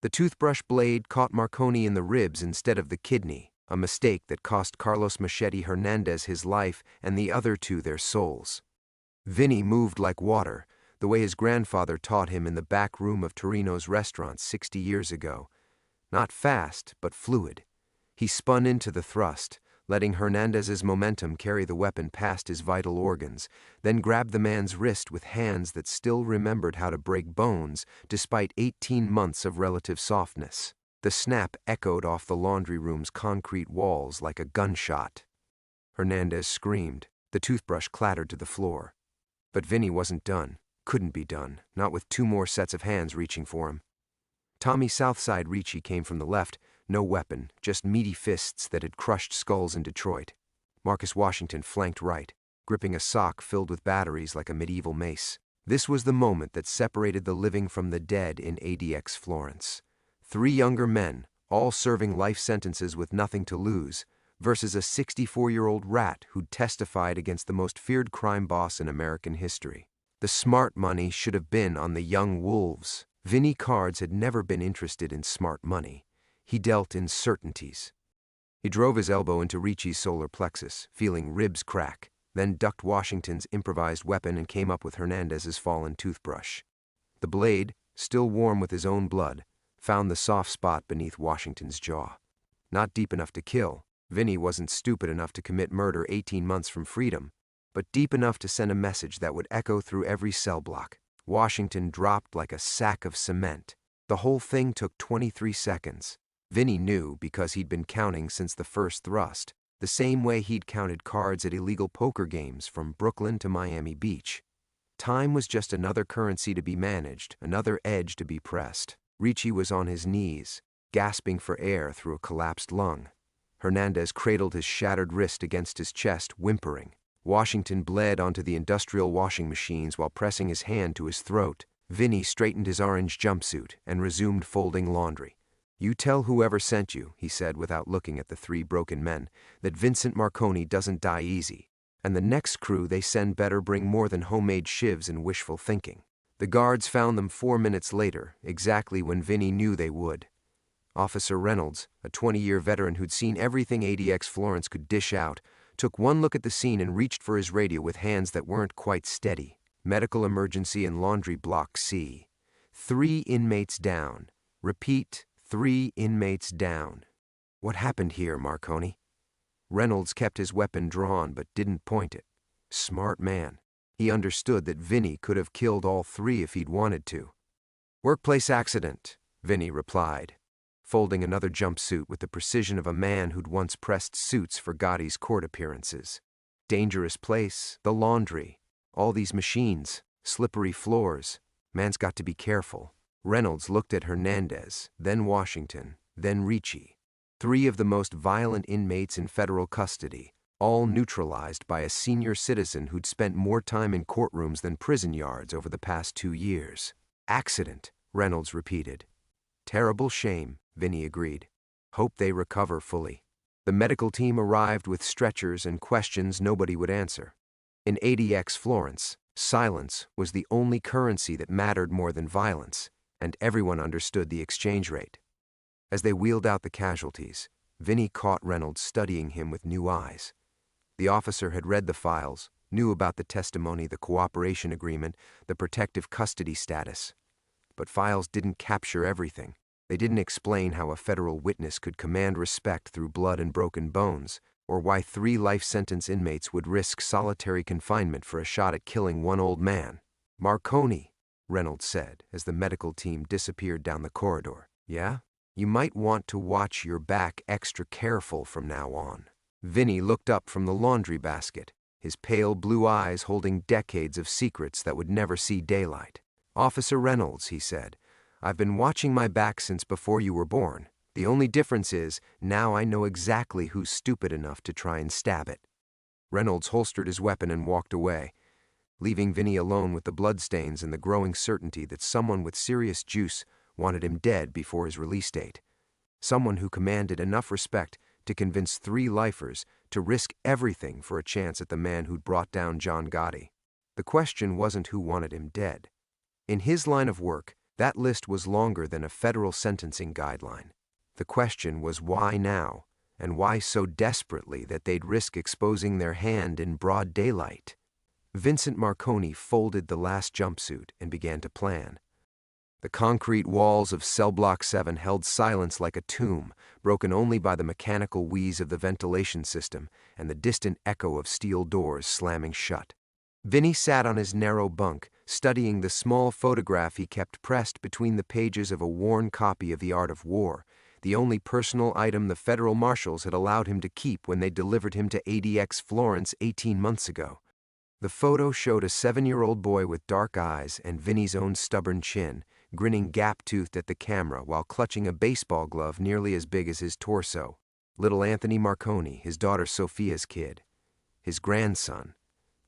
The toothbrush blade caught Marconi in the ribs instead of the kidney, a mistake that cost Carlos Machete Hernandez his life and the other two their souls. Vinny moved like water, the way his grandfather taught him in the back room of Torino's restaurant 60 years ago. Not fast, but fluid. He spun into the thrust, letting Hernandez's momentum carry the weapon past his vital organs, then grabbed the man's wrist with hands that still remembered how to break bones despite 18 months of relative softness. The snap echoed off the laundry room's concrete walls like a gunshot. Hernandez screamed. The toothbrush clattered to the floor. But Vinny wasn't done. Couldn't be done, not with 2 more sets of hands reaching for him. Tommy Southside Ricci came from the left, no weapon, just meaty fists that had crushed skulls in Detroit. Marcus Washington flanked right, gripping a sock filled with batteries like a medieval mace. This was the moment that separated the living from the dead in ADX Florence. 3 younger men, all serving life sentences with nothing to lose, versus a 64-year-old rat who'd testified against the most feared crime boss in American history. The smart money should have been on the young wolves. Vinny Cards had never been interested in smart money. He dealt in certainties. He drove his elbow into Ricci's solar plexus, feeling ribs crack, then ducked Washington's improvised weapon and came up with Hernandez's fallen toothbrush. The blade, still warm with his own blood, found the soft spot beneath Washington's jaw. Not deep enough to kill. Vinny wasn't stupid enough to commit murder 18 months from freedom, but deep enough to send a message that would echo through every cell block. Washington dropped like a sack of cement. The whole thing took 23 seconds. Vinny knew because he'd been counting since the first thrust, the same way he'd counted cards at illegal poker games from Brooklyn to Miami Beach. Time was just another currency to be managed, another edge to be pressed. Ricci was on his knees, gasping for air through a collapsed lung. Hernandez cradled his shattered wrist against his chest, whimpering. Washington bled onto the industrial washing machines while pressing his hand to his throat. Vinny straightened his orange jumpsuit and resumed folding laundry. "You tell whoever sent you," he said without looking at the 3 broken men, "that Vincent Marconi doesn't die easy. And the next crew they send better bring more than homemade shivs and wishful thinking." The guards found them 4 minutes later, exactly when Vinny knew they would. Officer Reynolds, a 20-year veteran who'd seen everything ADX Florence could dish out, took one look at the scene and reached for his radio with hands that weren't quite steady. Medical emergency in laundry block C. 3 inmates down. Repeat, 3 inmates down. What happened here, Marconi? Reynolds kept his weapon drawn but didn't point it. Smart man. He understood that Vinny could have killed all 3 if he'd wanted to. "Workplace accident," Vinny replied, folding another jumpsuit with the precision of a man who'd once pressed suits for Gotti's court appearances. Dangerous place, the laundry, all these machines, slippery floors. Man's got to be careful. Reynolds looked at Hernandez, then Washington, then Ricci. 3 of the most violent inmates in federal custody, all neutralized by a senior citizen who'd spent more time in courtrooms than prison yards over the past 2 years. "Accident," Reynolds repeated. "Terrible shame," Vinny agreed. "Hope they recover fully." The medical team arrived with stretchers and questions nobody would answer. In ADX Florence, silence was the only currency that mattered more than violence, and everyone understood the exchange rate. As they wheeled out the casualties, Vinny caught Reynolds studying him with new eyes. The officer had read the files, knew about the testimony, the cooperation agreement, the protective custody status. But files didn't capture everything. They didn't explain how a federal witness could command respect through blood and broken bones, or why 3 life sentence inmates would risk solitary confinement for a shot at killing one old man. "Marconi," Reynolds said as the medical team disappeared down the corridor. "Yeah? You might want to watch your back extra careful from now on." Vinny looked up from the laundry basket, his pale blue eyes holding decades of secrets that would never see daylight. "Officer Reynolds," he said, "I've been watching my back since before you were born. The only difference is, now I know exactly who's stupid enough to try and stab it." Reynolds holstered his weapon and walked away, leaving Vinny alone with the bloodstains and the growing certainty that someone with serious juice wanted him dead before his release date. Someone who commanded enough respect to convince 3 lifers to risk everything for a chance at the man who'd brought down John Gotti. The question wasn't who wanted him dead. In his line of work, That list was longer than a federal sentencing guideline. The question was why now, and why so desperately that they'd risk exposing their hand in broad daylight. Vincent Marconi folded the last jumpsuit and began to plan. The concrete walls of Cell Block 7 held silence like a tomb, broken only by the mechanical wheeze of the ventilation system and the distant echo of steel doors slamming shut. Vinny sat on his narrow bunk, studying the small photograph he kept pressed between the pages of a worn copy of The Art of War, the only personal item the federal marshals had allowed him to keep when they delivered him to ADX Florence 18 months ago. The photo showed a 7-year-old boy with dark eyes and Vinny's own stubborn chin, grinning gap-toothed at the camera while clutching a baseball glove nearly as big as his torso. Little Anthony Marconi, his daughter Sophia's kid. His grandson.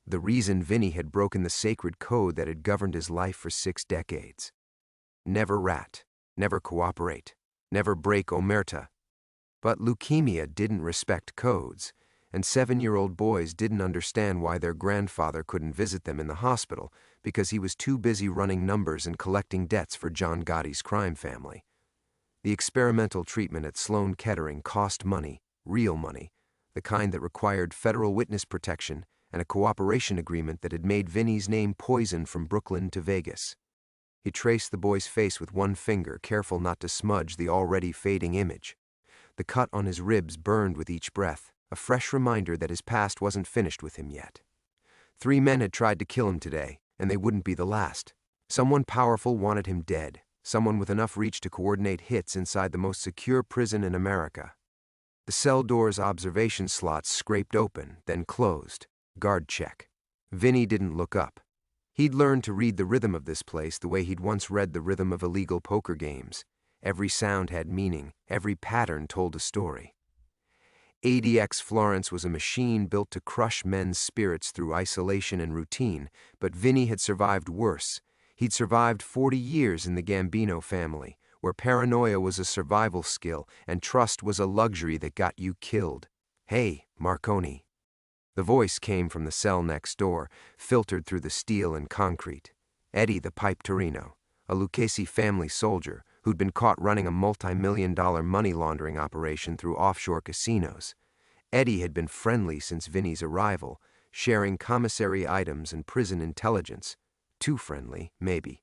The reason Vinny had broken the sacred code that had governed his life for 6 decades. Never rat. Never cooperate. Never break omerta. But leukemia didn't respect codes, and 7-year-old boys didn't understand why their grandfather couldn't visit them in the hospital because he was too busy running numbers and collecting debts for John Gotti's crime family. The experimental treatment at Sloan Kettering cost money, real money, the kind that required federal witness protection and a cooperation agreement that had made Vinny's name poison from Brooklyn to Vegas. He traced the boy's face with one finger, careful not to smudge the already fading image. The cut on his ribs burned with each breath, a fresh reminder that his past wasn't finished with him yet. 3 men had tried to kill him today, and they wouldn't be the last. Someone powerful wanted him dead, someone with enough reach to coordinate hits inside the most secure prison in America. The cell door's observation slots scraped open, then closed. Guard check. Vinny didn't look up. He'd learned to read the rhythm of this place the way he'd once read the rhythm of illegal poker games. Every sound had meaning, every pattern told a story. ADX Florence was a machine built to crush men's spirits through isolation and routine, but Vinny had survived worse. He'd survived 40 years in the Gambino family, where paranoia was a survival skill and trust was a luxury that got you killed. Hey, Marconi. The voice came from the cell next door, filtered through the steel and concrete. Eddie the Pipe Torino, a Lucchese family soldier who'd been caught running a multi-million-dollar money laundering operation through offshore casinos. Eddie had been friendly since Vinny's arrival, sharing commissary items and prison intelligence. Too friendly, maybe.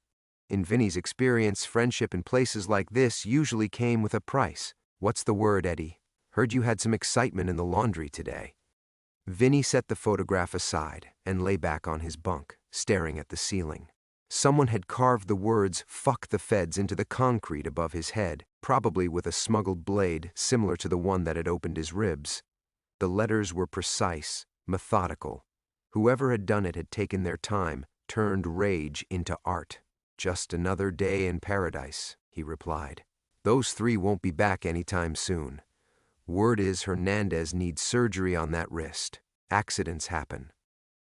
In Vinny's experience, friendship in places like this usually came with a price. What's the word, Eddie? Heard you had some excitement in the laundry today. Vinny set the photograph aside and lay back on his bunk, staring at the ceiling. Someone had carved the words "fuck the feds" into the concrete above his head, probably with a smuggled blade similar to the one that had opened his ribs. The letters were precise, methodical. Whoever had done it had taken their time, turned rage into art. Just another day in paradise, he replied. Those 3 won't be back anytime soon. Word is Hernandez needs surgery on that wrist. Accidents happen.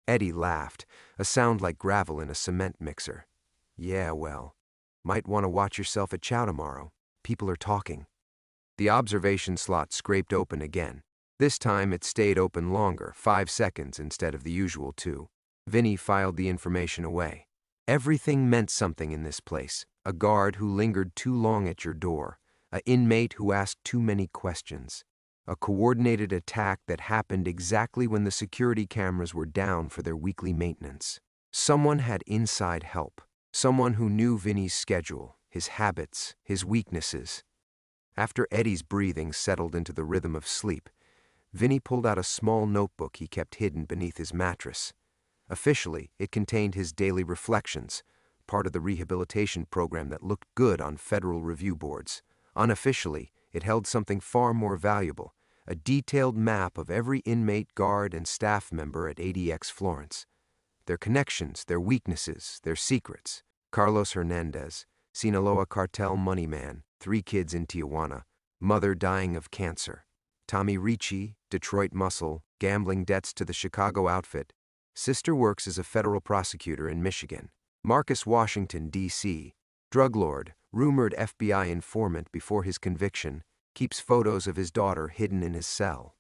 Eddie laughed, a sound like gravel in a cement mixer. Yeah, well, might want to watch yourself at chow tomorrow. People are talking. The observation slot scraped open again. This time it stayed open longer, 5 seconds instead of the usual 2. Vinny filed the information away. Everything meant something in this place. A guard who lingered too long at your door. An inmate who asked too many questions. A coordinated attack that happened exactly when the security cameras were down for their weekly maintenance. Someone had inside help. Someone who knew Vinny's schedule, his habits, his weaknesses. After Eddie's breathing settled into the rhythm of sleep, Vinny pulled out a small notebook he kept hidden beneath his mattress. Officially, it contained his daily reflections, part of the rehabilitation program that looked good on federal review boards. Unofficially, it held something far more valuable, a detailed map of every inmate, guard, and staff member at ADX Florence. Their connections, their weaknesses, their secrets. Carlos Hernandez, Sinaloa cartel money man, 3 kids in Tijuana, mother dying of cancer. Tommy Ricci, Detroit muscle, gambling debts to the Chicago outfit. Sister works as a federal prosecutor in Michigan. Marcus Washington, D.C., drug lord, rumored FBI informant before his conviction, keeps photos of his daughter hidden in his cell.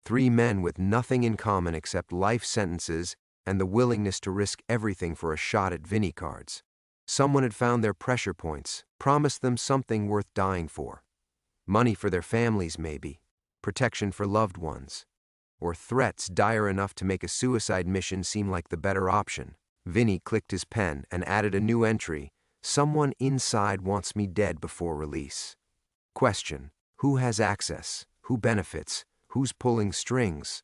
3 men with nothing in common except life sentences and the willingness to risk everything for a shot at Vinny cards. Someone had found their pressure points, promised them something worth dying for. Money for their families, maybe. Protection for loved ones. Or threats dire enough to make a suicide mission seem like the better option. Vinny clicked his pen and added a new entry. Someone inside wants me dead before release. Question: who has access? Who benefits? Who's pulling strings?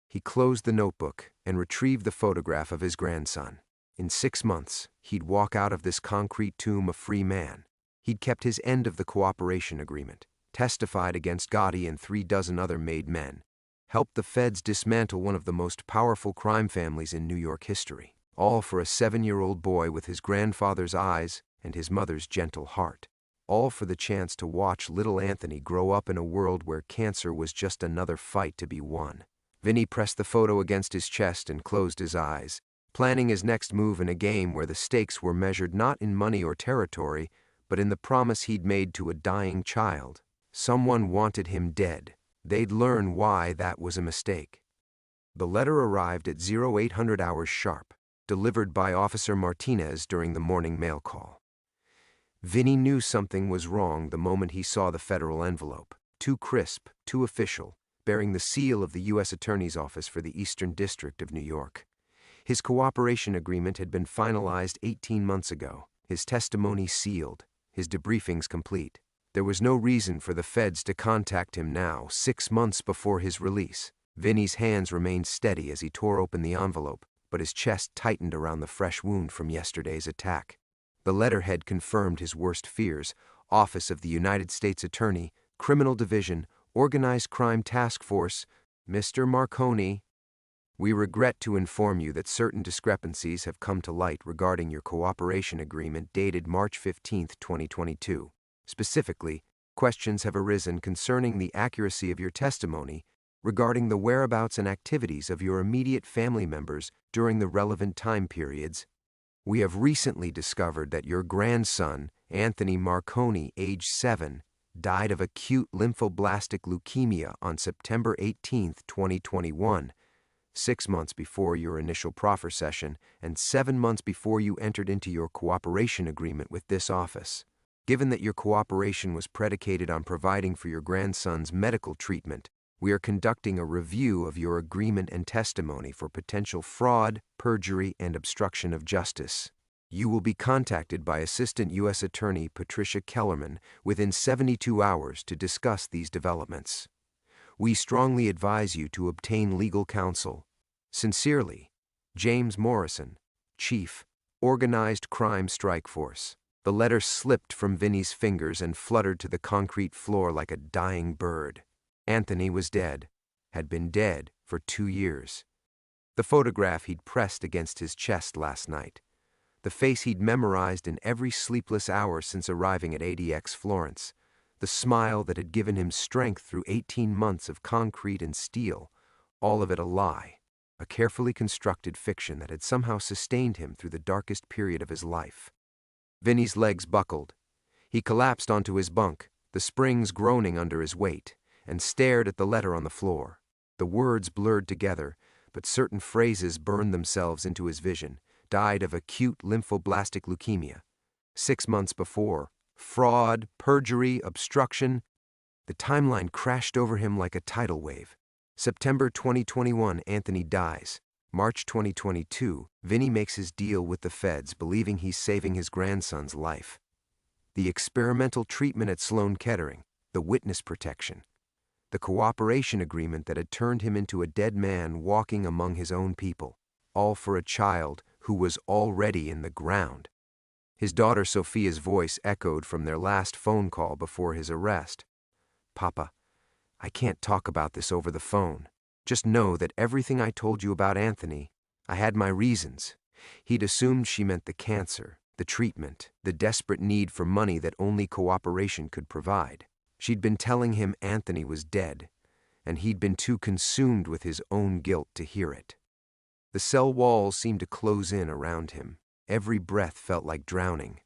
He closed the notebook and retrieved the photograph of his grandson. In 6 months, he'd walk out of this concrete tomb a free man. He'd kept his end of the cooperation agreement, testified against Gotti and 36 other made men, helped the feds dismantle one of the most powerful crime families in New York history, all for a 7-year-old boy with his grandfather's eyes and his mother's gentle heart, all for the chance to watch little Anthony grow up in a world where cancer was just another fight to be won. Vinny pressed the photo against his chest and closed his eyes, planning his next move in a game where the stakes were measured not in money or territory, but in the promise he'd made to a dying child. Someone wanted him dead. They'd learn why that was a mistake. The letter arrived at 0800 hours sharp, delivered by Officer Martinez during the morning mail call. Vinny knew something was wrong the moment he saw the federal envelope, too crisp, too official, bearing the seal of the U.S. Attorney's Office for the Eastern District of New York. His cooperation agreement had been finalized 18 months ago, his testimony sealed, his debriefings complete. There was no reason for the feds to contact him now, 6 months before his release. Vinny's hands remained steady as he tore open the envelope, but his chest tightened around the fresh wound from yesterday's attack. The letterhead confirmed his worst fears: Office of the United States Attorney, Criminal Division, Organized Crime Task Force, Mr. Marconi. We regret to inform you that certain discrepancies have come to light regarding your cooperation agreement dated March 15, 2022. Specifically, questions have arisen concerning the accuracy of your testimony regarding the whereabouts and activities of your immediate family members during the relevant time periods. We have recently discovered that your grandson, Anthony Marconi, age 7, died of acute lymphoblastic leukemia on September 18, 2021, 6 months before your initial proffer session and 7 months before you entered into your cooperation agreement with this office. Given that your cooperation was predicated on providing for your grandson's medical treatment, we are conducting a review of your agreement and testimony for potential fraud, perjury, and obstruction of justice. You will be contacted by Assistant U.S. Attorney Patricia Kellerman within 72 hours to discuss these developments. We strongly advise you to obtain legal counsel. Sincerely, James Morrison, Chief, Organized Crime Strike Force. The letter slipped from Vinny's fingers and fluttered to the concrete floor like a dying bird. Anthony was dead, had been dead for 2 years. The photograph he'd pressed against his chest last night. The face he'd memorized in every sleepless hour since arriving at ADX Florence. The smile that had given him strength through 18 months of concrete and steel. All of it a lie, a carefully constructed fiction that had somehow sustained him through the darkest period of his life. Vinny's legs buckled. He collapsed onto his bunk, the springs groaning under his weight, and stared at the letter on the floor. The words blurred together, but certain phrases burned themselves into his vision. Died of acute lymphoblastic leukemia. 6 months before. Fraud, perjury, obstruction. The timeline crashed over him like a tidal wave. September 2021, Anthony dies. March 2022, Vinny makes his deal with the feds, believing he's saving his grandson's life. The experimental treatment at Sloan Kettering, the witness protection, the cooperation agreement that had turned him into a dead man walking among his own people, all for a child who was already in the ground. His daughter Sophia's voice echoed from their last phone call before his arrest. "Papa, I can't talk about this over the phone. Just know that everything I told you about Anthony, I had my reasons." He'd assumed she meant the cancer, the treatment, the desperate need for money that only cooperation could provide. She'd been telling him Anthony was dead, and he'd been too consumed with his own guilt to hear it. The cell walls seemed to close in around him. Every breath felt like drowning.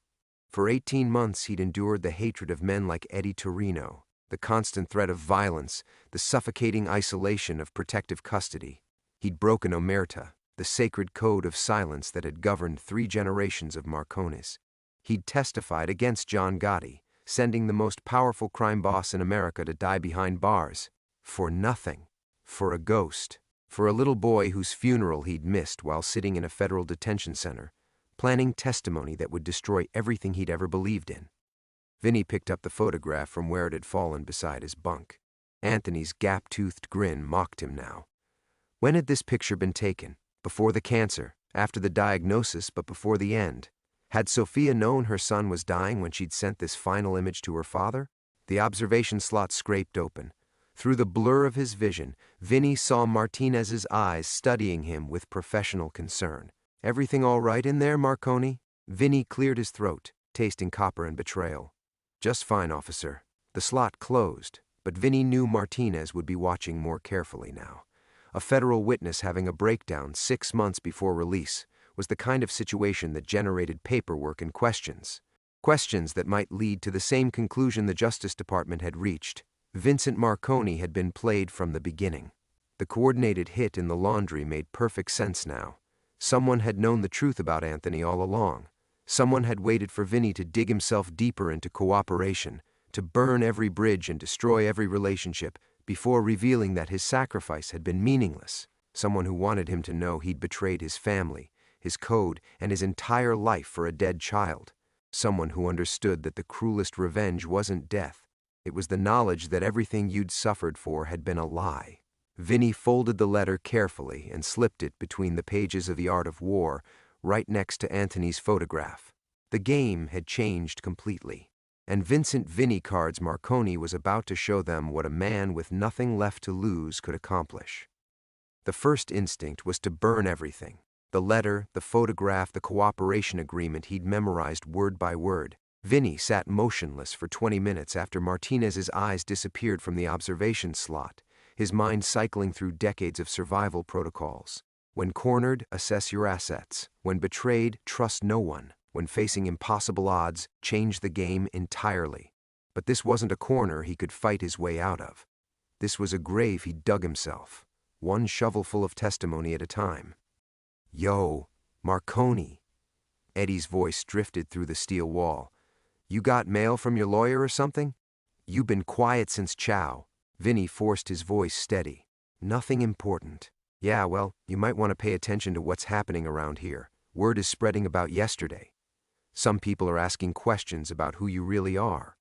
For 18 months he'd endured the hatred of men like Eddie Torino, the constant threat of violence, the suffocating isolation of protective custody. He'd broken omerta, the sacred code of silence that had governed 3 generations of Marconis. He'd testified against John Gotti, sending the most powerful crime boss in America to die behind bars. For nothing. For a ghost. For a little boy whose funeral he'd missed while sitting in a federal detention center, planning testimony that would destroy everything he'd ever believed in. Vinny picked up the photograph from where it had fallen beside his bunk. Anthony's gap-toothed grin mocked him now. When had this picture been taken? Before the cancer, after the diagnosis, but before the end. Had Sophia known her son was dying when she'd sent this final image to her father? The observation slot scraped open. Through the blur of his vision, Vinny saw Martinez's eyes studying him with professional concern. "Everything all right in there, Marconi?" Vinny cleared his throat, tasting copper and betrayal. "Just fine, officer." The slot closed, but Vinny knew Martinez would be watching more carefully now. A federal witness having a breakdown 6 months before release was the kind of situation that generated paperwork and questions. Questions that might lead to the same conclusion the Justice Department had reached. Vincent Marconi had been played from the beginning. The coordinated hit in the laundry made perfect sense now. Someone had known the truth about Anthony all along. Someone had waited for Vinny to dig himself deeper into cooperation, to burn every bridge and destroy every relationship before revealing that his sacrifice had been meaningless. Someone who wanted him to know he'd betrayed his family, his code, and his entire life for a dead child. Someone who understood that the cruelest revenge wasn't death. It was the knowledge that everything you'd suffered for had been a lie. Vinny folded the letter carefully and slipped it between the pages of The Art of War, right next to Anthony's photograph. The game had changed completely, and Vincent "Vinny" Cards Marconi was about to show them what a man with nothing left to lose could accomplish. The first instinct was to burn everything. The letter, the photograph, the cooperation agreement he'd memorized word by word. Vinny sat motionless for 20 minutes after Martinez's eyes disappeared from the observation slot, his mind cycling through decades of survival protocols. When cornered, assess your assets. When betrayed, trust no one. When facing impossible odds, change the game entirely. But this wasn't a corner he could fight his way out of. This was a grave he'd dug himself, one shovelful of testimony at a time. "Yo, Marconi." Eddie's voice drifted through the steel wall. "You got mail from your lawyer or something? You been quiet since chow." Vinny forced his voice steady. "Nothing important." "Yeah, well, you might want to pay attention to what's happening around here. Word is spreading about yesterday. Some people are asking questions about who you really are."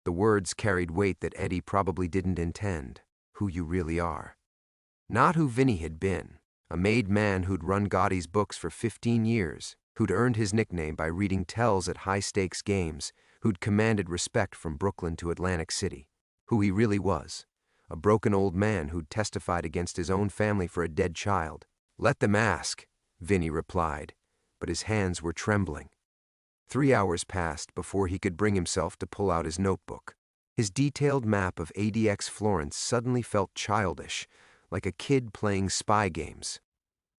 The words carried weight that Eddie probably didn't intend. Who you really are. Not who Vinny had been. A made man who'd run Gotti's books for 15 years, who'd earned his nickname by reading tells at high-stakes games, who'd commanded respect from Brooklyn to Atlantic City. Who he really was. A broken old man who'd testified against his own family for a dead child. "Let them ask," Vinny replied, but his hands were trembling. 3 hours passed before he could bring himself to pull out his notebook. His detailed map of ADX Florence suddenly felt childish, like a kid playing spy games.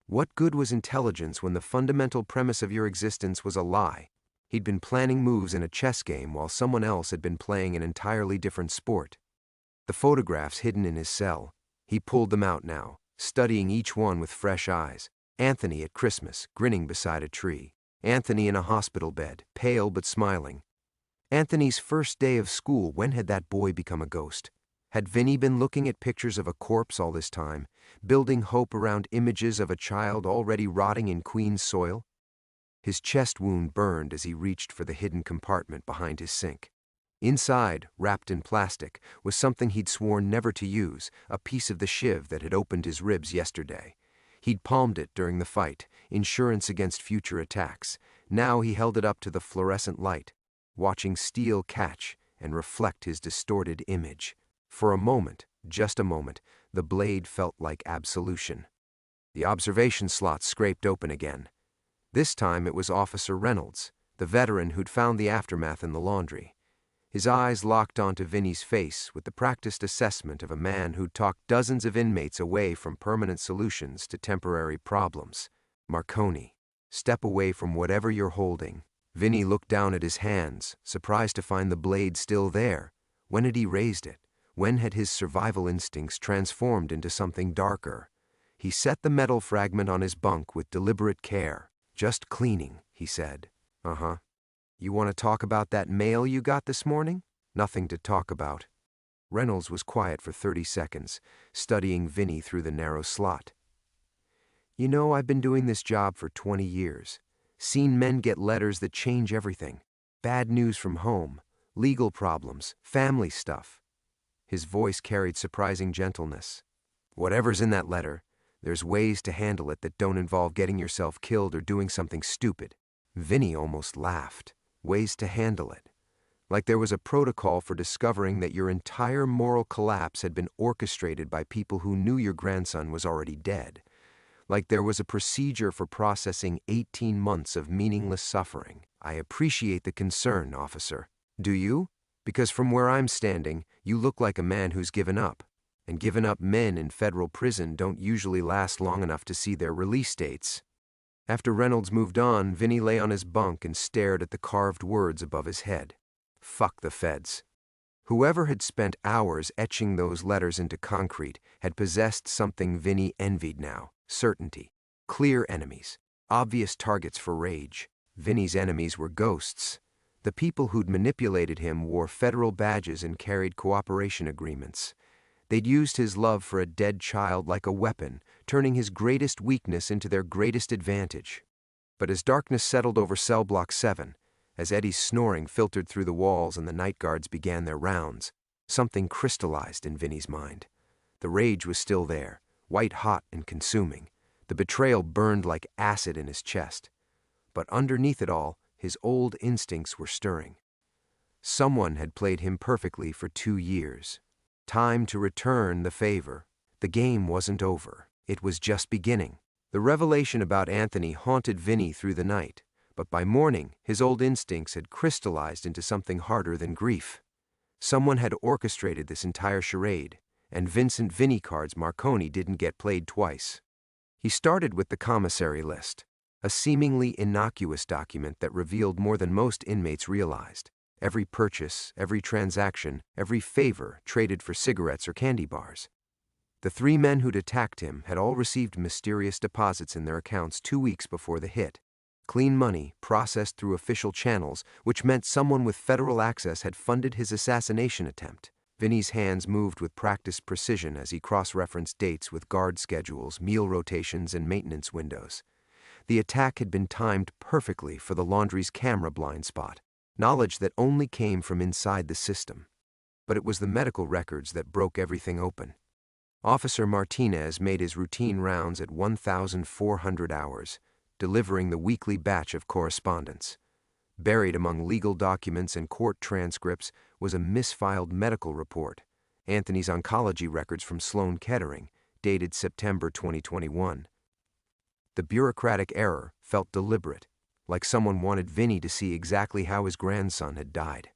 What good was intelligence when the fundamental premise of your existence was a lie? He'd been planning moves in a chess game while someone else had been playing an entirely different sport. The photographs hidden in his cell. He pulled them out now, studying each one with fresh eyes. Anthony at Christmas, grinning beside a tree. Anthony in a hospital bed, pale but smiling. Anthony's first day of school. When had that boy become a ghost? Had Vinny been looking at pictures of a corpse all this time, building hope around images of a child already rotting in Queen's soil? His chest wound burned as he reached for the hidden compartment behind his sink. Inside, wrapped in plastic, was something he'd sworn never to use, a piece of the shiv that had opened his ribs yesterday. He'd palmed it during the fight, insurance against future attacks. Now he held it up to the fluorescent light, watching steel catch and reflect his distorted image. For a moment, just a moment, the blade felt like absolution. The observation slot scraped open again. This time it was Officer Reynolds, the veteran who'd found the aftermath in the laundry. His eyes locked onto Vinny's face with the practiced assessment of a man who'd talked dozens of inmates away from permanent solutions to temporary problems. "Marconi, step away from whatever you're holding." Vinny looked down at his hands, surprised to find the blade still there. When had he raised it? When had his survival instincts transformed into something darker? He set the metal fragment on his bunk with deliberate care. "Just cleaning," he said. "Uh-huh." You want to talk about that mail you got this morning? Nothing to talk about. Reynolds was quiet for 30 seconds, studying Vinny through the narrow slot. You know, I've been doing this job for 20 years. Seen men get letters that change everything. Bad news from home, legal problems, family stuff. His voice carried surprising gentleness. Whatever's in that letter, there's ways to handle it that don't involve getting yourself killed or doing something stupid. Vinny almost laughed. Ways to handle it. Like there was a protocol for discovering that your entire moral collapse had been orchestrated by people who knew your grandson was already dead. Like there was a procedure for processing 18 months of meaningless suffering. I appreciate the concern, officer. Do you? Because from where I'm standing, you look like a man who's given up. And given up men in federal prison don't usually last long enough to see their release dates. After Reynolds moved on, Vinny lay on his bunk and stared at the carved words above his head. Fuck the feds. Whoever had spent hours etching those letters into concrete had possessed something Vinny envied now. Certainty. Clear enemies. Obvious targets for rage. Vinny's enemies were ghosts. The people who'd manipulated him wore federal badges and carried cooperation agreements. They'd used his love for a dead child like a weapon, turning his greatest weakness into their greatest advantage. But as darkness settled over cell block 7, as Eddie's snoring filtered through the walls and the night guards began their rounds, something crystallized in Vinny's mind. The rage was still there, white-hot and consuming. The betrayal burned like acid in his chest. But underneath it all, his old instincts were stirring. Someone had played him perfectly for 2 years. Time to return the favor. The game wasn't over. It was just beginning. The revelation about Anthony haunted Vinny through the night, but by morning, his old instincts had crystallized into something harder than grief. Someone had orchestrated this entire charade, and Vincent Vinny Card's Marconi didn't get played twice. He started with the commissary list, a seemingly innocuous document that revealed more than most inmates realized. Every purchase, every transaction, every favor traded for cigarettes or candy bars. The 3 men who'd attacked him had all received mysterious deposits in their accounts 2 weeks before the hit. Clean money, processed through official channels, which meant someone with federal access had funded his assassination attempt. Vinny's hands moved with practiced precision as he cross-referenced dates with guard schedules, meal rotations, and maintenance windows. The attack had been timed perfectly for the laundry's camera blind spot, knowledge that only came from inside the system. But it was the medical records that broke everything open. Officer Martinez made his routine rounds at 1,400 hours, delivering the weekly batch of correspondence. Buried among legal documents and court transcripts was a misfiled medical report, Anthony's oncology records from Sloan Kettering, dated September 2021. The bureaucratic error felt deliberate, like someone wanted Vinny to see exactly how his grandson had died.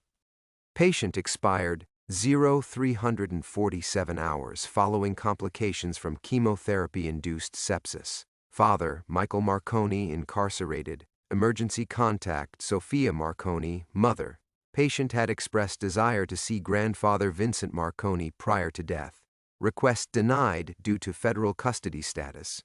Patient expired 347 hours following complications from chemotherapy-induced sepsis. Father, Michael Marconi, incarcerated. Emergency contact, Sophia Marconi, mother. Patient had expressed desire to see grandfather Vincent Marconi prior to death. Request denied due to federal custody status.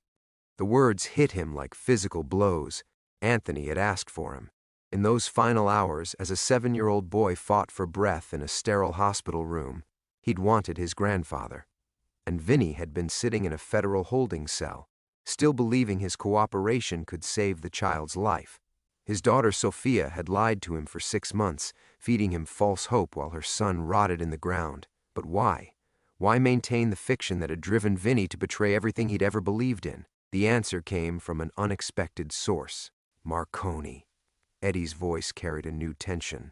The words hit him like physical blows. Anthony had asked for him. In those final hours, as a 7-year-old boy fought for breath in a sterile hospital room, he'd wanted his grandfather. And Vinny had been sitting in a federal holding cell, still believing his cooperation could save the child's life. His daughter Sophia had lied to him for 6 months, feeding him false hope while her son rotted in the ground. But why? Why maintain the fiction that had driven Vinny to betray everything he'd ever believed in? The answer came from an unexpected source. Marconi. Eddie's voice carried a new tension.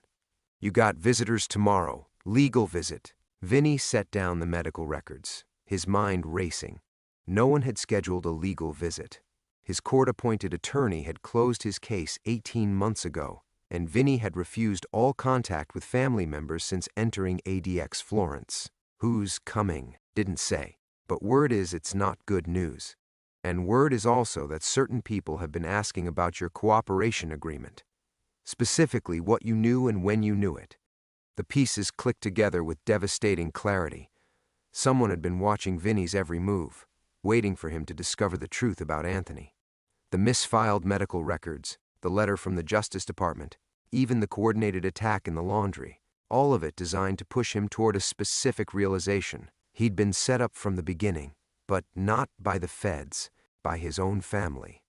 You got visitors tomorrow. Legal visit. Vinny set down the medical records, his mind racing. No one had scheduled a legal visit. His court-appointed attorney had closed his case 18 months ago, and Vinny had refused all contact with family members since entering ADX Florence. Who's coming? Didn't say. But word is it's not good news. And word is also that certain people have been asking about your cooperation agreement. Specifically what you knew and when you knew it. The pieces clicked together with devastating clarity. Someone had been watching Vinny's every move, waiting for him to discover the truth about Anthony. The misfiled medical records, the letter from the Justice Department, even the coordinated attack in the laundry. All of it designed to push him toward a specific realization. He'd been set up from the beginning, but not by the feds, by his own family.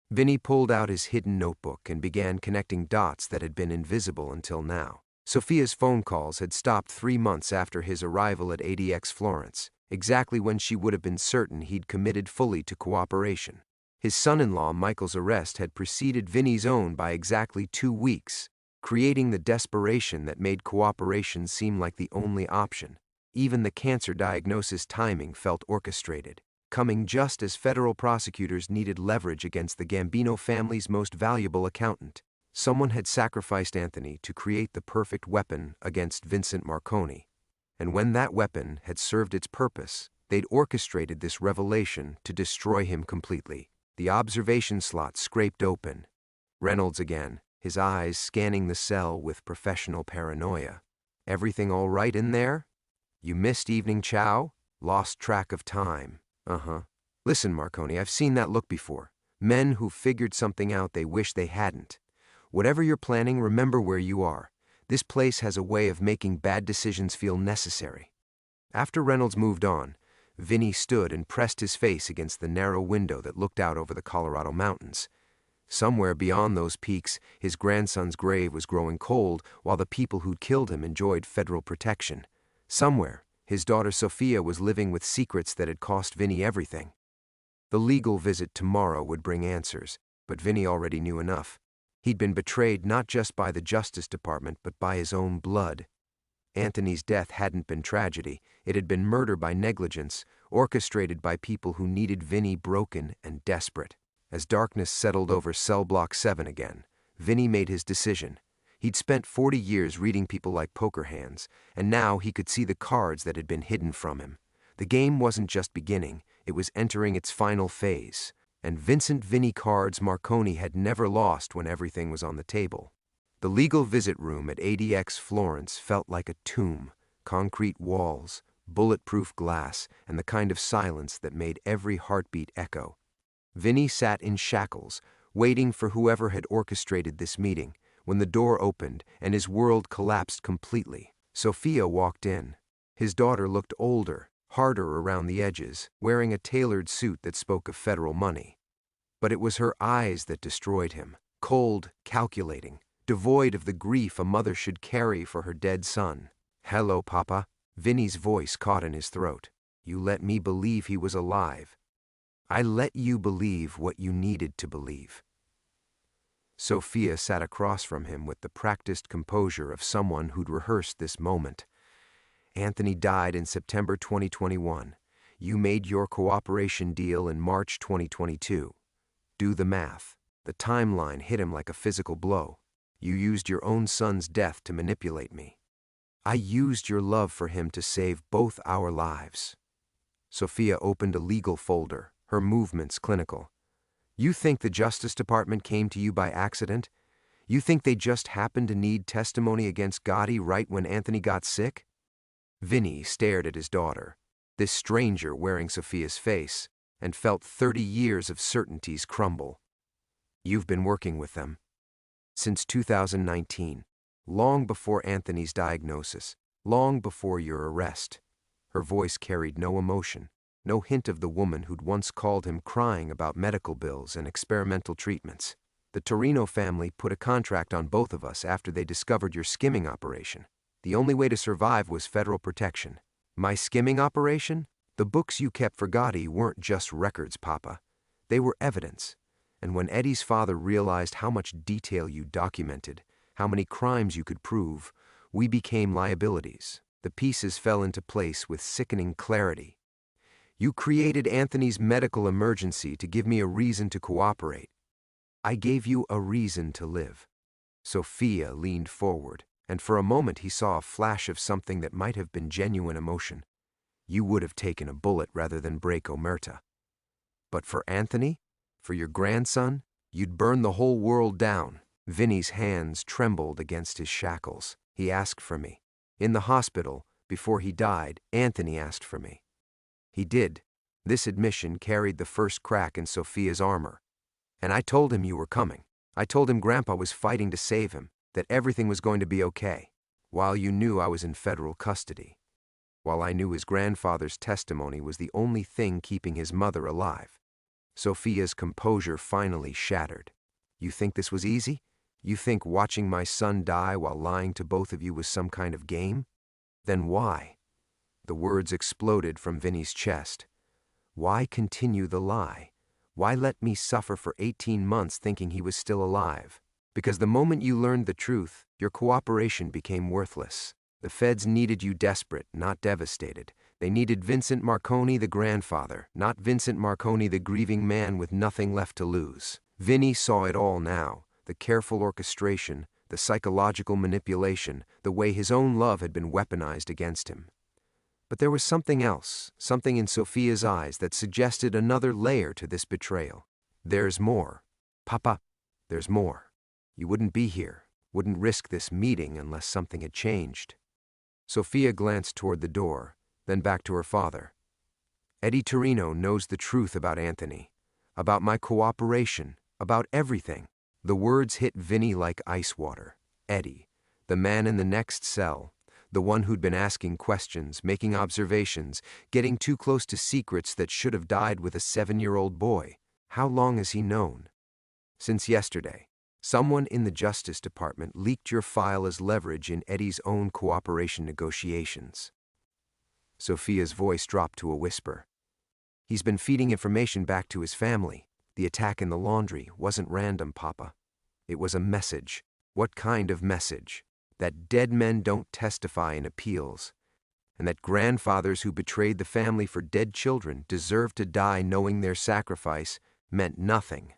Vinny pulled out his hidden notebook and began connecting dots that had been invisible until now. Sophia's phone calls had stopped 3 months after his arrival at ADX Florence, exactly when she would have been certain he'd committed fully to cooperation. His son-in-law Michael's arrest had preceded Vinny's own by exactly 2 weeks, creating the desperation that made cooperation seem like the only option. Even the cancer diagnosis timing felt orchestrated, coming just as federal prosecutors needed leverage against the Gambino family's most valuable accountant. Someone had sacrificed Anthony to create the perfect weapon against Vincent Marconi. And when that weapon had served its purpose, they'd orchestrated this revelation to destroy him completely. The observation slot scraped open. Reynolds again, his eyes scanning the cell with professional paranoia. "Everything all right in there? You missed evening chow? Lost track of time." "Uh-huh. Listen, Marconi, I've seen that look before. Men who figured something out they wish they hadn't. Whatever you're planning, remember where you are. This place has a way of making bad decisions feel necessary." After Reynolds moved on, Vinny stood and pressed his face against the narrow window that looked out over the Colorado mountains. Somewhere beyond those peaks, his grandson's grave was growing cold while the people who'd killed him enjoyed federal protection. Somewhere, his daughter Sophia was living with secrets that had cost Vinny everything. The legal visit tomorrow would bring answers, but Vinny already knew enough. He'd been betrayed not just by the Justice Department, but by his own blood. Anthony's death hadn't been tragedy. It had been murder by negligence, orchestrated by people who needed Vinny broken and desperate. As darkness settled over Cell Block 7 again, Vinny made his decision. He'd spent 40 years reading people like poker hands, and now he could see the cards that had been hidden from him. The game wasn't just beginning, it was entering its final phase. And Vincent "Vinny" Cards Marconi had never lost when everything was on the table. The legal visit room at ADX Florence felt like a tomb. Concrete walls, bulletproof glass, and the kind of silence that made every heartbeat echo. Vinny sat in shackles, waiting for whoever had orchestrated this meeting, when the door opened and his world collapsed completely. Sophia walked in. His daughter looked older, harder around the edges, wearing a tailored suit that spoke of federal money. But it was her eyes that destroyed him, cold, calculating, devoid of the grief a mother should carry for her dead son. "Hello, Papa." Vinny's voice caught in his throat. "You let me believe he was alive. I let you believe what you needed to believe." Sophia sat across from him with the practiced composure of someone who'd rehearsed this moment. "Anthony died in September 2021. You made your cooperation deal in March 2022. Do the math. The timeline hit him like a physical blow. You used your own son's death to manipulate me. I used your love for him to save both our lives." Sophia opened a legal folder, her movements clinical. "You think the Justice Department came to you by accident? You think they just happened to need testimony against Gotti right when Anthony got sick?" Vinny stared at his daughter, this stranger wearing Sophia's face, and felt 30 years of certainties crumble. "You've been working with them since 2019, long before Anthony's diagnosis, long before your arrest." Her voice carried no emotion, no hint of the woman who'd once called him crying about medical bills and experimental treatments. "The Torino family put a contract on both of us after they discovered your skimming operation. The only way to survive was federal protection." "My skimming operation? The books you kept for Gotti weren't just records, Papa. They were evidence. And when Eddie's father realized how much detail you documented, how many crimes you could prove, we became liabilities. The pieces fell into place with sickening clarity. You created Anthony's medical emergency to give me a reason to cooperate. I gave you a reason to live." Sophia leaned forward, and for a moment he saw a flash of something that might have been genuine emotion. "You would have taken a bullet rather than break Omerta. But for Anthony? For your grandson? You'd burn the whole world down." Vinny's hands trembled against his shackles. "He asked for me. In the hospital, before he died, Anthony asked for me." He did. This admission carried the first crack in Sophia's armor. "And I told him you were coming. I told him Grandpa was fighting to save him, that everything was going to be okay, while you knew I was in federal custody, while I knew his grandfather's testimony was the only thing keeping his mother alive. Sophia's composure finally shattered. You think this was easy? You think watching my son die while lying to both of you was some kind of game? Then why? The words exploded from Vinny's chest. Why continue the lie? Why let me suffer for 18 months thinking he was still alive? Because the moment you learned the truth, your cooperation became worthless. The feds needed you desperate, not devastated. They needed Vincent Marconi, the grandfather, not Vincent Marconi, the grieving man with nothing left to lose. Vinny saw it all now, the careful orchestration, the psychological manipulation, the way his own love had been weaponized against him. But there was something else, something in Sophia's eyes that suggested another layer to this betrayal. There's more. Papa, there's more. You wouldn't be here, wouldn't risk this meeting unless something had changed. Sophia glanced toward the door, then back to her father. Eddie Torino knows the truth about Anthony, about my cooperation, about everything. The words hit Vinny like ice water. Eddie, the man in the next cell, the one who'd been asking questions, making observations, getting too close to secrets that should have died with a 7-year-old boy. How long has he known? Since yesterday. Someone in the Justice Department leaked your file as leverage in Eddie's own cooperation negotiations. Sophia's voice dropped to a whisper. He's been feeding information back to his family. The attack in the laundry wasn't random, Papa. It was a message. What kind of message? That dead men don't testify in appeals, and that grandfathers who betrayed the family for dead children deserve to die knowing their sacrifice meant nothing.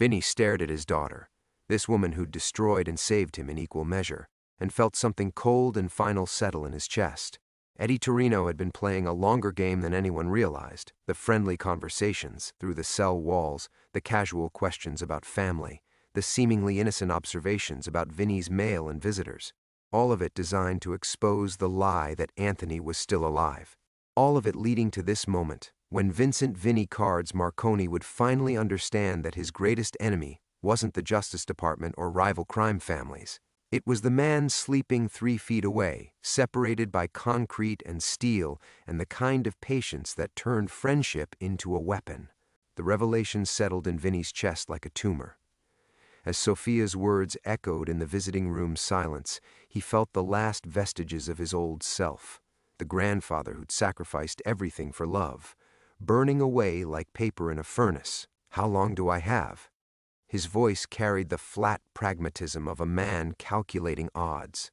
Vinny stared at his daughter, this woman who'd destroyed and saved him in equal measure, and felt something cold and final settle in his chest. Eddie Torino had been playing a longer game than anyone realized. The friendly conversations through the cell walls, the casual questions about family, the seemingly innocent observations about Vinny's mail and visitors. All of it designed to expose the lie that Anthony was still alive. All of it leading to this moment, when Vincent Vinny Cards Marconi would finally understand that his greatest enemy wasn't the Justice Department or rival crime families. It was the man sleeping 3 feet away, separated by concrete and steel, and the kind of patience that turned friendship into a weapon. The revelation settled in Vinny's chest like a tumor. As Sophia's words echoed in the visiting room's silence, he felt the last vestiges of his old self, the grandfather who'd sacrificed everything for love, burning away like paper in a furnace. How long do I have? His voice carried the flat pragmatism of a man calculating odds.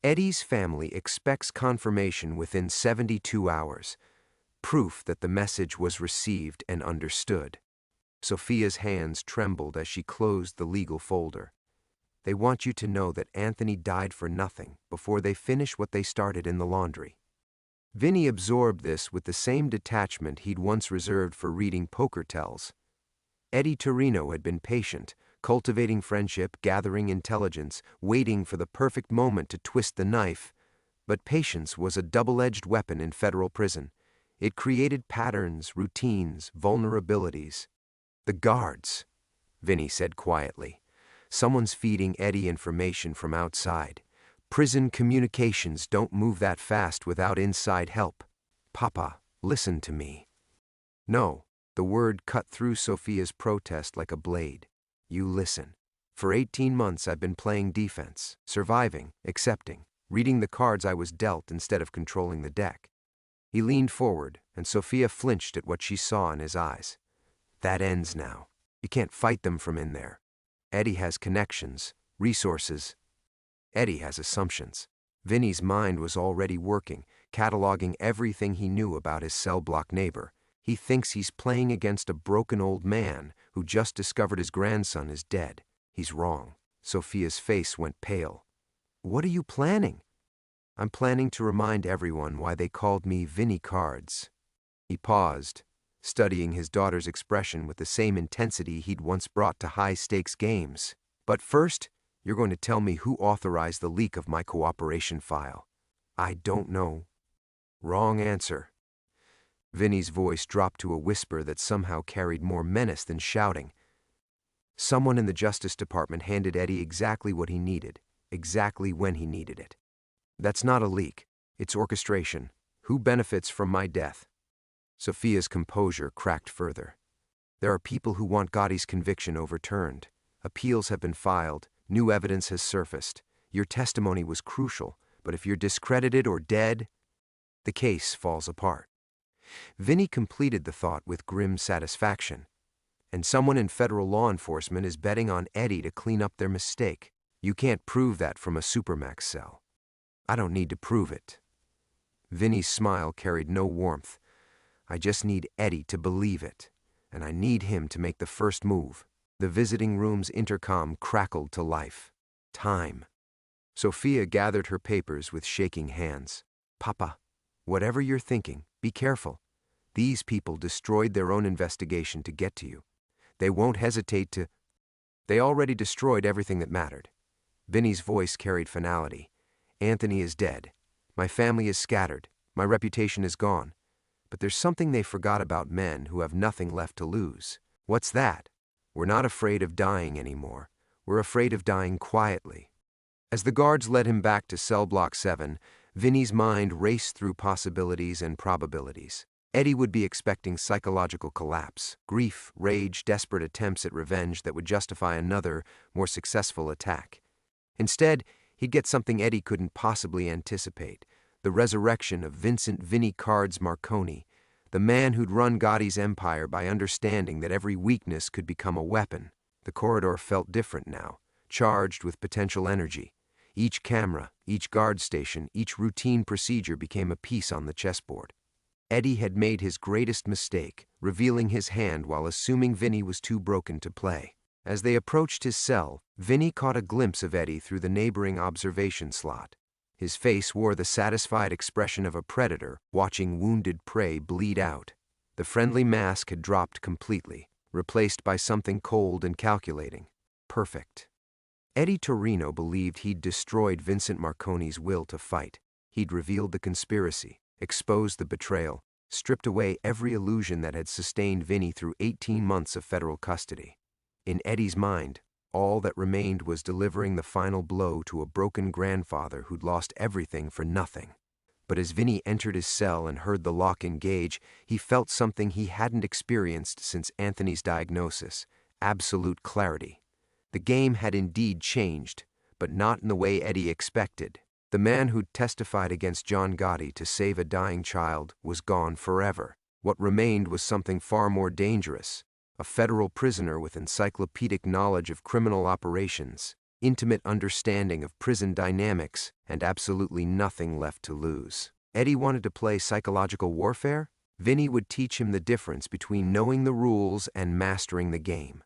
Eddie's family expects confirmation within 72 hours, proof that the message was received and understood. Sophia's hands trembled as she closed the legal folder. They want you to know that Anthony died for nothing before they finish what they started in the laundry. Vinny absorbed this with the same detachment he'd once reserved for reading poker tells. Eddie Torino had been patient, cultivating friendship, gathering intelligence, waiting for the perfect moment to twist the knife. But patience was a double-edged weapon in federal prison. It created patterns, routines, vulnerabilities. The guards, Vinny said quietly. Someone's feeding Eddie information from outside. Prison communications don't move that fast without inside help. Papa, listen to me. No. The word cut through Sophia's protest like a blade. You listen. For 18 months I've been playing defense, surviving, accepting, reading the cards I was dealt instead of controlling the deck. He leaned forward, and Sophia flinched at what she saw in his eyes. That ends now. You can't fight them from in there. Eddie has connections, resources. Eddie has assumptions. Vinny's mind was already working, cataloging everything he knew about his cell block neighbor. He thinks he's playing against a broken old man who just discovered his grandson is dead. He's wrong. Sophia's face went pale. What are you planning? I'm planning to remind everyone why they called me Vinny Cards. He paused, studying his daughter's expression with the same intensity he'd once brought to high-stakes games. But first, you're going to tell me who authorized the leak of my cooperation file. I don't know. Wrong answer. Vinny's voice dropped to a whisper that somehow carried more menace than shouting. Someone in the Justice Department handed Eddie exactly what he needed, exactly when he needed it. That's not a leak. It's orchestration. Who benefits from my death? Sophia's composure cracked further. There are people who want Gotti's conviction overturned. Appeals have been filed. New evidence has surfaced. Your testimony was crucial, but if you're discredited or dead, the case falls apart. Vinny completed the thought with grim satisfaction. And someone in federal law enforcement is betting on Eddie to clean up their mistake. You can't prove that from a supermax cell. I don't need to prove it. Vinny's smile carried no warmth. I just need Eddie to believe it, and I need him to make the first move. The visiting room's intercom crackled to life. Time. Sophia gathered her papers with shaking hands. Papa, whatever you're thinking, be careful. These people destroyed their own investigation to get to you. They won't hesitate to... They already destroyed everything that mattered. Vinny's voice carried finality. Anthony is dead. My family is scattered. My reputation is gone. But there's something they forgot about men who have nothing left to lose. What's that? We're not afraid of dying anymore. We're afraid of dying quietly. As the guards led him back to cell block 7, Vinny's mind raced through possibilities and probabilities. Eddie would be expecting psychological collapse, grief, rage, desperate attempts at revenge that would justify another, more successful attack. Instead, he'd get something Eddie couldn't possibly anticipate, the resurrection of Vincent "Vinny" Cards Marconi, the man who'd run Gotti's empire by understanding that every weakness could become a weapon. The corridor felt different now, charged with potential energy. Each camera, each guard station, each routine procedure became a piece on the chessboard. Eddie had made his greatest mistake, revealing his hand while assuming Vinny was too broken to play. As they approached his cell, Vinny caught a glimpse of Eddie through the neighboring observation slot. His face wore the satisfied expression of a predator watching wounded prey bleed out. The friendly mask had dropped completely, replaced by something cold and calculating. Perfect. Eddie Torino believed he'd destroyed Vincent Marconi's will to fight. He'd revealed the conspiracy, exposed the betrayal, stripped away every illusion that had sustained Vinny through 18 months of federal custody. In Eddie's mind, all that remained was delivering the final blow to a broken grandfather who'd lost everything for nothing. But as Vinny entered his cell and heard the lock engage, he felt something he hadn't experienced since Anthony's diagnosis: absolute clarity. The game had indeed changed, but not in the way Eddie expected. The man who'd testified against John Gotti to save a dying child was gone forever. What remained was something far more dangerous: a federal prisoner with encyclopedic knowledge of criminal operations, intimate understanding of prison dynamics, and absolutely nothing left to lose. Eddie wanted to play psychological warfare? Vinny would teach him the difference between knowing the rules and mastering the game.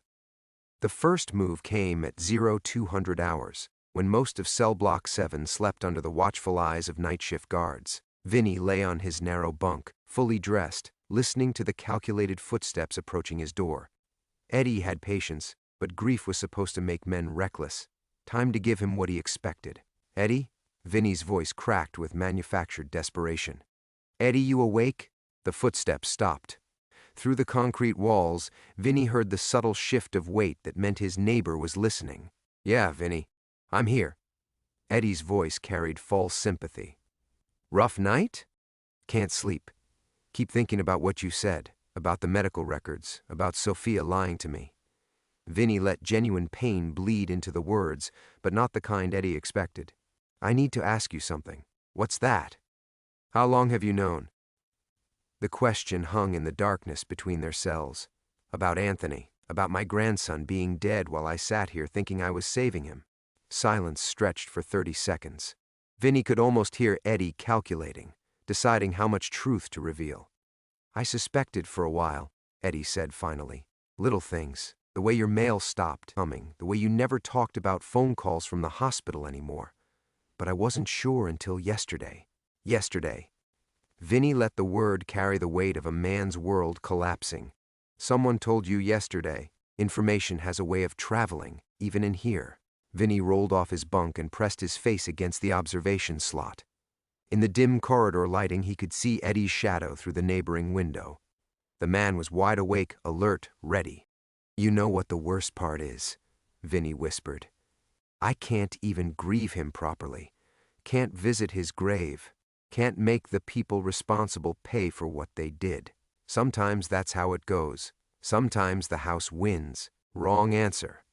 The first move came at 0200 hours, when most of cell block 7 slept under the watchful eyes of night shift guards. Vinny lay on his narrow bunk, fully dressed, listening to the calculated footsteps approaching his door. Eddie had patience, but grief was supposed to make men reckless. Time to give him what he expected. Eddie? Vinny's voice cracked with manufactured desperation. Eddie, you awake? The footsteps stopped. Through the concrete walls, Vinny heard the subtle shift of weight that meant his neighbor was listening. Yeah, Vinny. I'm here. Eddie's voice carried false sympathy. Rough night? Can't sleep. Keep thinking about what you said, about the medical records, about Sophia lying to me. Vinny let genuine pain bleed into the words, but not the kind Eddie expected. I need to ask you something. What's that? How long have you known? The question hung in the darkness between their cells. About Anthony, about my grandson being dead while I sat here thinking I was saving him. Silence stretched for 30 seconds. Vinny could almost hear Eddie calculating, deciding how much truth to reveal. I suspected for a while, Eddie said finally. Little things, the way your mail stopped coming, the way you never talked about phone calls from the hospital anymore. But I wasn't sure until yesterday. Yesterday. Vinny let the word carry the weight of a man's world collapsing. Someone told you yesterday. Information has a way of traveling, even in here. Vinny rolled off his bunk and pressed his face against the observation slot. In the dim corridor lighting, he could see Eddie's shadow through the neighboring window. The man was wide awake, alert, ready. You know what the worst part is, Vinny whispered. I can't even grieve him properly. Can't visit his grave. Can't make the people responsible pay for what they did. Sometimes that's how it goes. Sometimes the house wins. Wrong answer.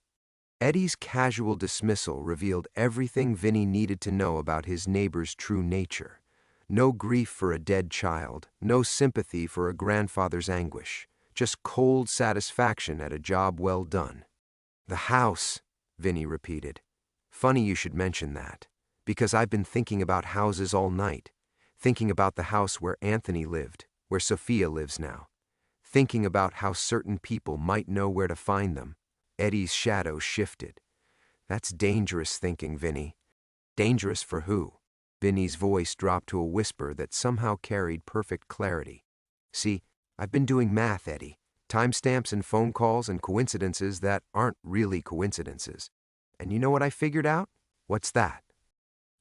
Eddie's casual dismissal revealed everything Vinny needed to know about his neighbor's true nature. No grief for a dead child, no sympathy for a grandfather's anguish, just cold satisfaction at a job well done. The house, Vinny repeated. Funny you should mention that, because I've been thinking about houses all night, thinking about the house where Anthony lived, where Sophia lives now, thinking about how certain people might know where to find them. Eddie's shadow shifted. That's dangerous thinking, Vinny. Dangerous for who? Vinny's voice dropped to a whisper that somehow carried perfect clarity. See, I've been doing math, Eddie. Timestamps and phone calls and coincidences that aren't really coincidences. And you know what I figured out? What's that?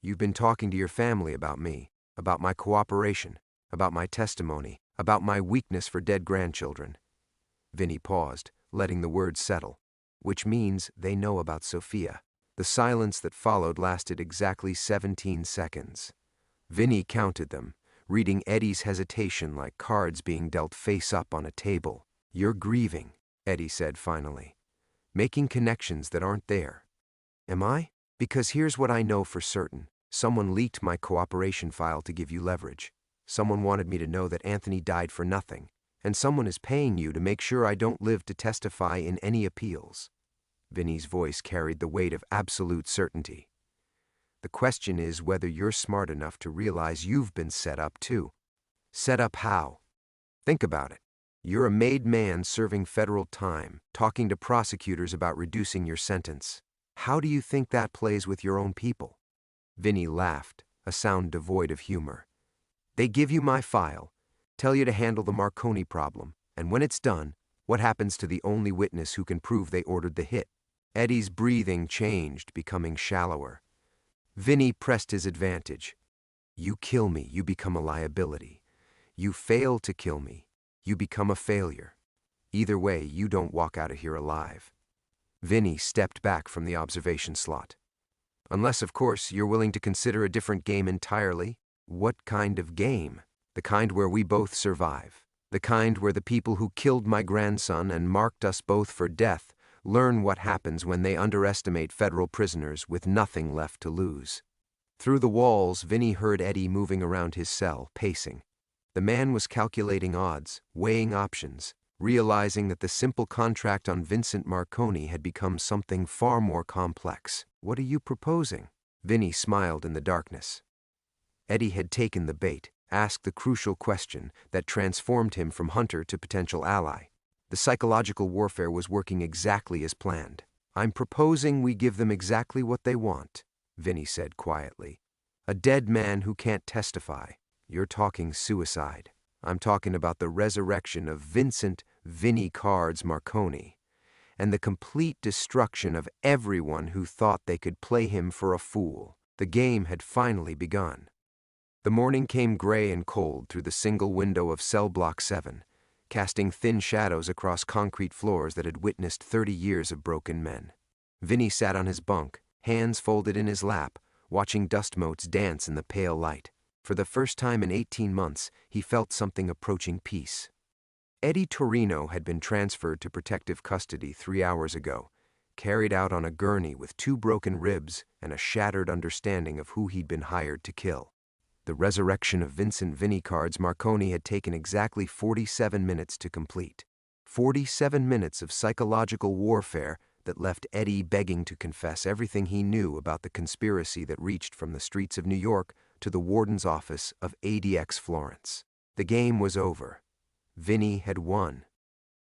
You've been talking to your family about me, about my cooperation, about my testimony, about my weakness for dead grandchildren. Vinny paused, letting the words settle. Which means they know about Sophia. The silence that followed lasted exactly 17 seconds. Vinny counted them, reading Eddie's hesitation like cards being dealt face up on a table. You're grieving, Eddie said finally. Making connections that aren't there. Am I? Because here's what I know for certain. Someone leaked my cooperation file to give you leverage. Someone wanted me to know that Anthony died for nothing. And someone is paying you to make sure I don't live to testify in any appeals. Vinny's voice carried the weight of absolute certainty. The question is whether you're smart enough to realize you've been set up too. Set up how? Think about it. You're a made man serving federal time, talking to prosecutors about reducing your sentence. How do you think that plays with your own people? Vinny laughed, a sound devoid of humor. They give you my file, tell you to handle the Marconi problem, and when it's done, what happens to the only witness who can prove they ordered the hit? Eddie's breathing changed, becoming shallower. Vinny pressed his advantage. You kill me, you become a liability. You fail to kill me, you become a failure. Either way, you don't walk out of here alive. Vinny stepped back from the observation slot. Unless, of course, you're willing to consider a different game entirely. What kind of game? The kind where we both survive. The kind where the people who killed my grandson and marked us both for death learn what happens when they underestimate federal prisoners with nothing left to lose. Through the walls, Vinny heard Eddie moving around his cell, pacing. The man was calculating odds, weighing options, realizing that the simple contract on Vincent Marconi had become something far more complex. What are you proposing? Vinny smiled in the darkness. Eddie had taken the bait, asked the crucial question that transformed him from hunter to potential ally. The psychological warfare was working exactly as planned. I'm proposing we give them exactly what they want, Vinny said quietly. A dead man who can't testify. You're talking suicide. I'm talking about the resurrection of Vincent Vinny Cards Marconi, and the complete destruction of everyone who thought they could play him for a fool. The game had finally begun. The morning came gray and cold through the single window of cell block 7, casting thin shadows across concrete floors that had witnessed 30 years of broken men. Vinny sat on his bunk, hands folded in his lap, watching dust motes dance in the pale light. For the first time in 18 months, he felt something approaching peace. Eddie Torino had been transferred to protective custody 3 hours ago, carried out on a gurney with 2 broken ribs and a shattered understanding of who he'd been hired to kill. The resurrection of Vincent Vinny Cards Marconi had taken exactly 47 minutes to complete. 47 minutes of psychological warfare that left Eddie begging to confess everything he knew about the conspiracy that reached from the streets of New York to the warden's office of ADX Florence. The game was over. Vinny had won.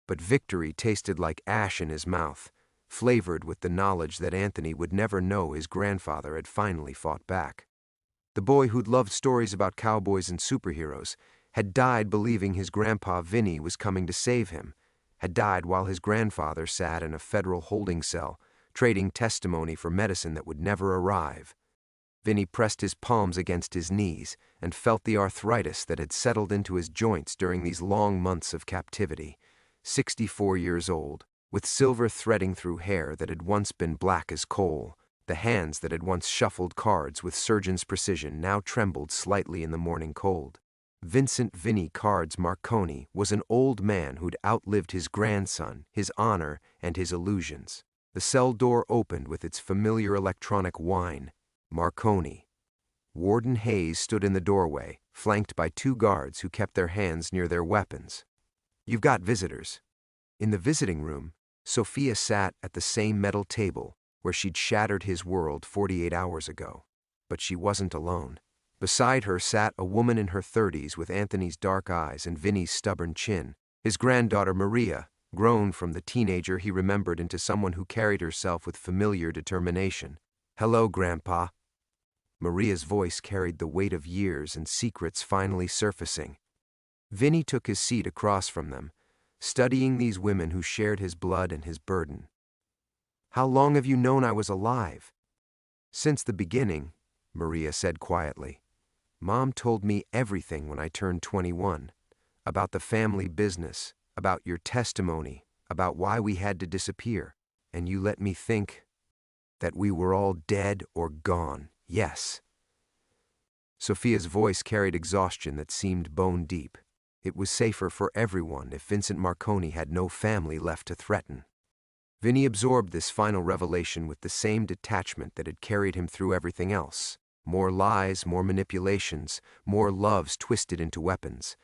But victory tasted like ash in his mouth, flavored with the knowledge that Anthony would never know his grandfather had finally fought back. The boy who'd loved stories about cowboys and superheroes had died believing his grandpa Vinny was coming to save him, had died while his grandfather sat in a federal holding cell, trading testimony for medicine that would never arrive. Vinny pressed his palms against his knees and felt the arthritis that had settled into his joints during these long months of captivity. 64 years old, with silver threading through hair that had once been black as coal. The hands that had once shuffled cards with surgeon's precision now trembled slightly in the morning cold. Vincent Vinnie Cards Marconi was an old man who'd outlived his grandson, his honor, and his illusions. The cell door opened with its familiar electronic whine. Marconi. Warden Hayes stood in the doorway, flanked by 2 guards who kept their hands near their weapons. "You've got visitors." In the visiting room, Sophia sat at the same metal table where she'd shattered his world 48 hours ago. But she wasn't alone. Beside her sat a woman in her 30s with Anthony's dark eyes and Vinny's stubborn chin, his granddaughter Maria, grown from the teenager he remembered into someone who carried herself with familiar determination. "Hello, Grandpa." Maria's voice carried the weight of years and secrets finally surfacing. Vinny took his seat across from them, studying these women who shared his blood and his burden. "How long have you known I was alive?" "Since the beginning," Maria said quietly. "Mom told me everything when I turned 21. About the family business, about your testimony, about why we had to disappear. And you let me think that we were all dead or gone, yes." Sophia's voice carried exhaustion that seemed bone deep. It was safer for everyone if Vincent Marconi had no family left to threaten. Vinny absorbed this final revelation with the same detachment that had carried him through everything else. More lies, more manipulations, more loves twisted into weapons.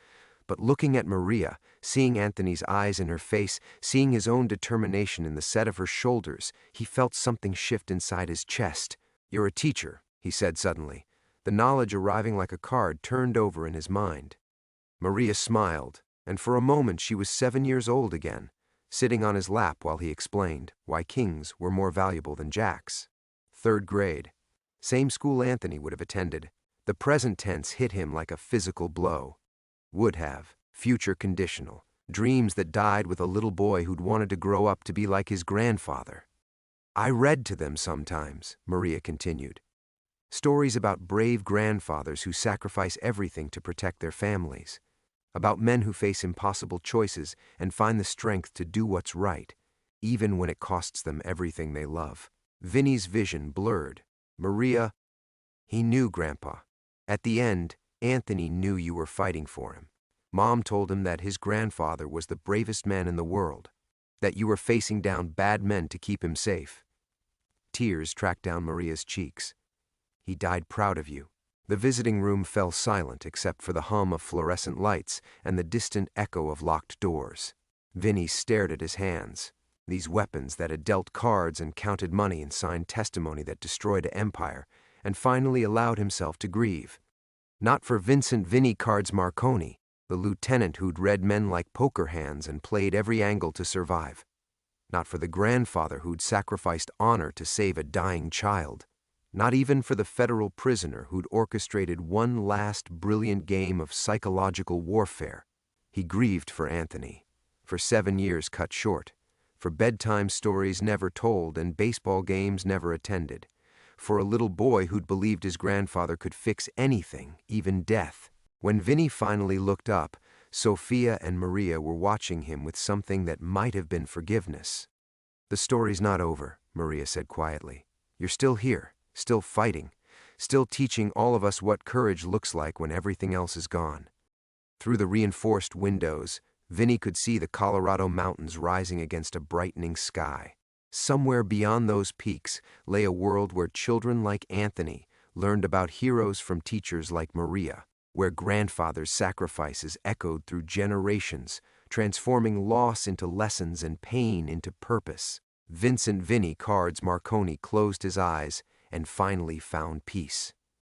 But looking at Maria, seeing Anthony's eyes in her face, seeing his own determination in the set of her shoulders, he felt something shift inside his chest. "You're a teacher," he said suddenly. The knowledge arriving like a card turned over in his mind. Maria smiled, and for a moment she was 7 years old again, sitting on his lap while he explained why kings were more valuable than jacks. 3rd grade. Same school Anthony would have attended. The present tense hit him like a physical blow. Would have, future conditional, dreams that died with a little boy who'd wanted to grow up to be like his grandfather. "I read to them sometimes," Maria continued. "Stories about brave grandfathers who sacrifice everything to protect their families. About men who face impossible choices and find the strength to do what's right, even when it costs them everything they love." Vinny's vision blurred. "Maria, he knew, Grandpa. At the end, Anthony knew you were fighting for him. Mom told him that his grandfather was the bravest man in the world, that you were facing down bad men to keep him safe." Tears tracked down Maria's cheeks. "He died proud of you." The visiting room fell silent except for the hum of fluorescent lights and the distant echo of locked doors. Vinny stared at his hands, these weapons that had dealt cards and counted money and signed testimony that destroyed an empire, and finally allowed himself to grieve. Not for Vincent Vinnie Cards Marconi, the lieutenant who'd read men like poker hands and played every angle to survive. Not for the grandfather who'd sacrificed honor to save a dying child. Not even for the federal prisoner who'd orchestrated one last brilliant game of psychological warfare. He grieved for Anthony, for 7 years cut short, for bedtime stories never told and baseball games never attended, for a little boy who'd believed his grandfather could fix anything, even death. When Vinny finally looked up, Sophia and Maria were watching him with something that might have been forgiveness. "The story's not over," Maria said quietly. "You're still here. Still fighting, still teaching all of us what courage looks like when everything else is gone." Through the reinforced windows, Vinny could see the Colorado mountains rising against a brightening sky. Somewhere beyond those peaks lay a world where children like Anthony learned about heroes from teachers like Maria, where grandfathers' sacrifices echoed through generations, transforming loss into lessons and pain into purpose. Vincent Vinnie Cards Marconi closed his eyes and finally found peace.